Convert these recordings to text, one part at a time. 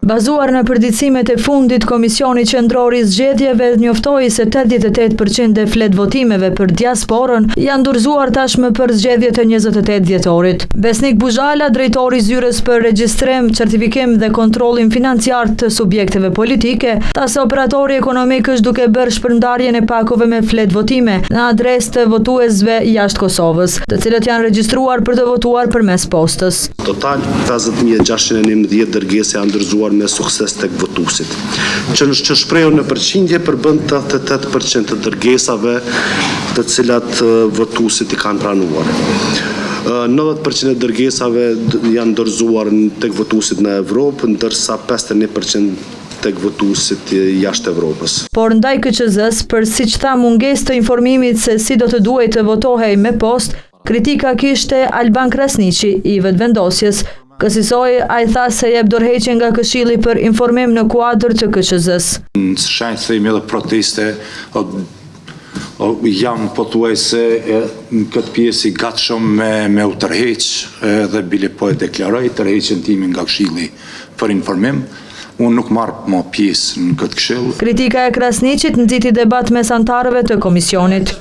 Bazuar në përditësimet e fundit, Komisioni Qendror i Zgjedhjeve njoftoi se 88% e flet votimeve për diasporën janë dorëzuar tashmë për zgjedhjet e 28 dhjetorit. Besnik Buzhala, drejtori i zyrës për regjistrim, certifikim dhe kontrollin financiar të subjekteve politike, tha se operatori ekonomik është duke bërë shpërndarjen e pakove me flet votime në adresë të votuesve jashtë Kosovës, të cilët janë regjistruar për të votuar përmes postës. Total 50.611 dërgese janë dorëzuar me sukses tek votuesit, që shprehu në përqindje përbën 88% të dërgesave të cilat votuesit i kanë pranuar. 90% e dërgesave janë dorëzuar tek votuesit në Evropë, ndërsa 51% tek votuesit jashtë Evropës. Por ndaj KQZ-s, për siç tha mungesë të informimit se si do të duhej të votohej me post, kritika kishte Alban Krasniqi, i vetëvendosjes. Kësaj ai tha se jep dorëheqje nga Këshilli për informim në kuadër të KQZ-s. Në shenjë themi edhe proteste, jam pothuajse në këtë pjesë i gatshëm me u tërheq dhe bile po e deklaroj tërheqjen time nga Këshilli për informim. Unë nuk marrë më pjesë në këtë këshill. Kritika e Krasniqit nxiti debat mes anëtarëve të komisionit.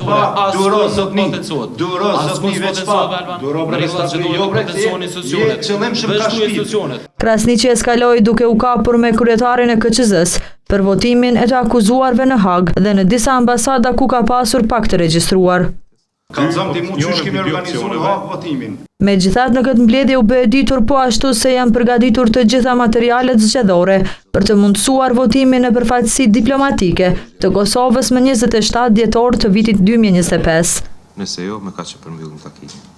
Krasniqi eskaloi duke u kapur me kryetarin e KQZ-s për votimin e të akuzuarve në Hag dhe në disa ambasada ku ka pasur pak të regjistruar. Megjithatë, në këtë mbledhje u bë e ditur po ashtu se janë përgatitur të gjitha materialet zgjedhore për të mundësuar votimin në përfaqësi diplomatike të Kosovës më 27 dhjetor të vitit 2025. Nëse jo, me kaq që përmbyllim takimin.